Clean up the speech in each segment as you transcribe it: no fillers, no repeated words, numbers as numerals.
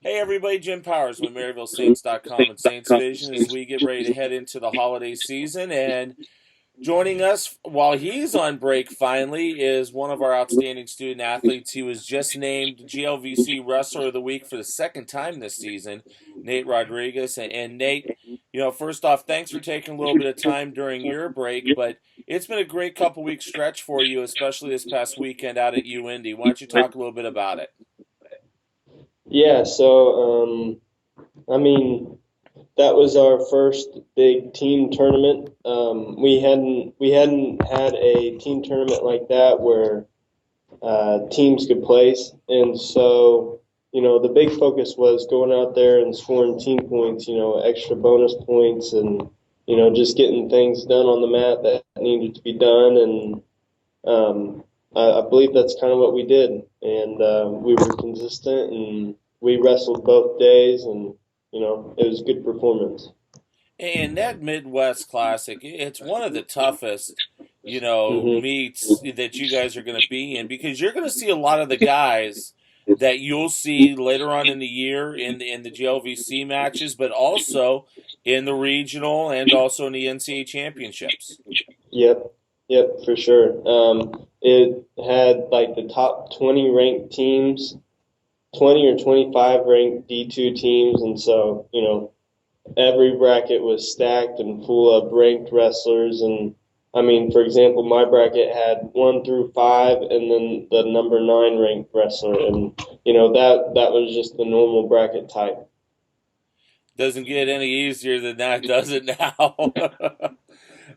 Hey everybody, Jim Powers with MaryvilleSaints.com and Saints Vision as we get ready to head into the holiday season. And joining us while he's on break finally is one of our outstanding student athletes. He was just named GLVC Wrestler of the Week for the second time this season, Nate Rodriguez. And Nate, first off, thanks for taking a little bit of time during your break, but it's been a great couple week stretch for you, especially this past weekend out at UIndy. Why don't you talk a little bit about it? Yeah, I mean, that was our first big team tournament. We hadn't had a team tournament like that where teams could place, and so the big focus was going out there and scoring team points, extra bonus points, and just getting things done on the mat that needed to be done, and I believe that's kind of what we did, and we were consistent, and we wrestled both days, and it was a good performance. And that Midwest Classic, it's one of the toughest, Hmm. meets that you guys are going to be in because you're going to see a lot of the guys that you'll see later on in the year in the GLVC matches, but also in the regional and also in the NCAA championships. Yep, yep, for sure. It had like the top 20 ranked teams, 20 or 25 ranked D2 teams, and so every bracket was stacked and full of ranked wrestlers. And I mean, for example, my bracket had 1 through 5, and then the number 9 ranked wrestler, and that was just the normal bracket type. Doesn't get any easier than that, does it now?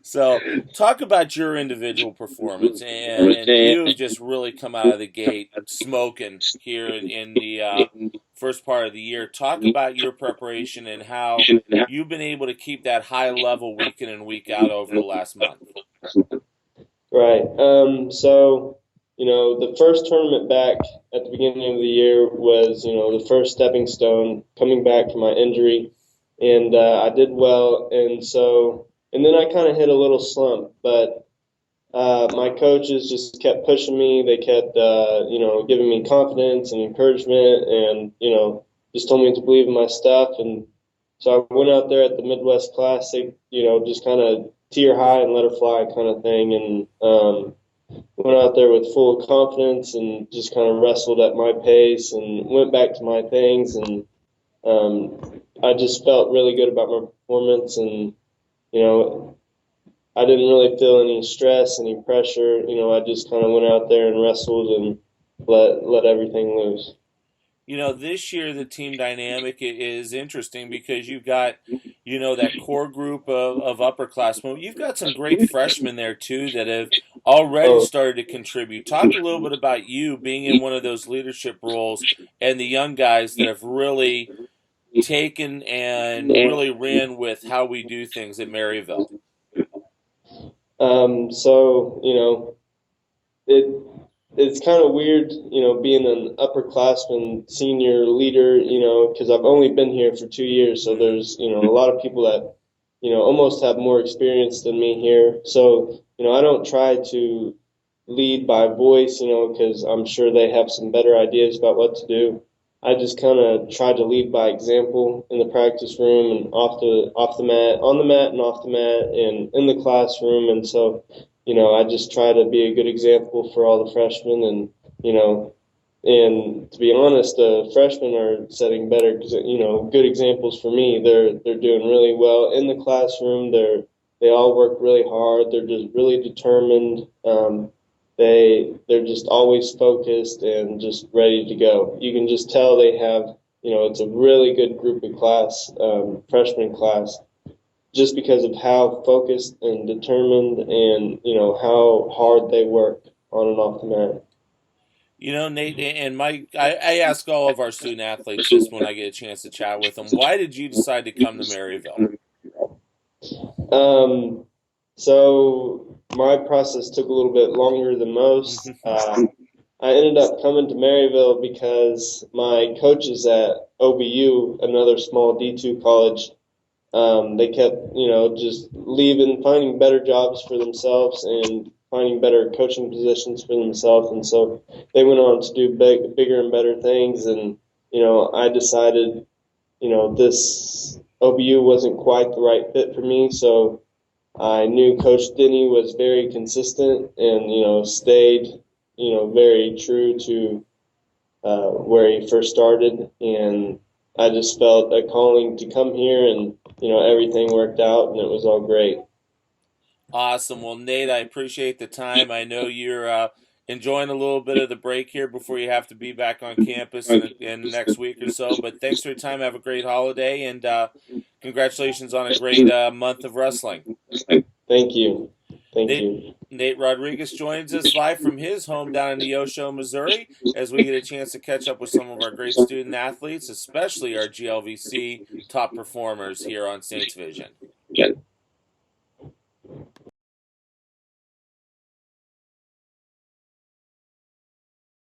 So, talk about your individual performance, and you've just really come out of the gate smoking here in the first part of the year. Talk about your preparation and how you've been able to keep that high level week in and week out over the last month. Right. The first tournament back at the beginning of the year was, the first stepping stone coming back from my injury, and I did well. And then I kind of hit a little slump, but my coaches just kept pushing me. They kept, giving me confidence and encouragement, and just told me to believe in my stuff. And so I went out there at the Midwest Classic, just kind of tear high and let her fly kind of thing, and went out there with full confidence and just kind of wrestled at my pace and went back to my things, and I just felt really good about my performance, and you know I didn't really feel any stress, any pressure. I just kind of went out there and wrestled and let everything loose. This year the team dynamic is interesting because you've got, that core group of upperclassmen. You've got some great freshmen there too that have already Oh, started to contribute. Talk a little bit about you being in one of those leadership roles and the young guys that have really taken and really ran with how we do things at Maryville. so it it's kind of weird, being an upperclassman senior leader, because I've only been here for 2 years, so there's a lot of people that almost have more experience than me here. So I don't try to lead by voice, because I'm sure they have some better ideas about what to do. I just kind of try to lead by example in the practice room and off the mat, on the mat and off the mat, and in the classroom. And so, I just try to be a good example for all the freshmen, and to be honest, the freshmen are setting better, good examples for me. They're doing really well in the classroom. They all work really hard. They're just really determined. They're just always focused and just ready to go. You can just tell they have, it's a really good group of class, freshman class, just because of how focused and determined, and how hard they work on and off the mat. Nate and Mike, I ask all of our student athletes this when I get a chance to chat with them. Why did you decide to come to Maryville? Um, so my process took a little bit longer than most. I ended up coming to Maryville because my coaches at OBU, another small D2 college, they kept, just leaving, finding better jobs for themselves and finding better coaching positions for themselves. And so they went on to do bigger and better things. And I decided, this OBU wasn't quite the right fit for me. So I knew Coach Denny was very consistent and, stayed, very true to where he first started. And I just felt a calling to come here, and, everything worked out and it was all great. Awesome. Well, Nate, I appreciate the time. I know you're enjoying a little bit of the break here before you have to be back on campus in the next week or so. But thanks for your time. Have a great holiday, and congratulations on a great month of wrestling. Thank you. Thank Nate, you. Nate Rodriguez joins us live from his home down in Neosho, Missouri, as we get a chance to catch up with some of our great student athletes, especially our GLVC top performers here on Saints Vision.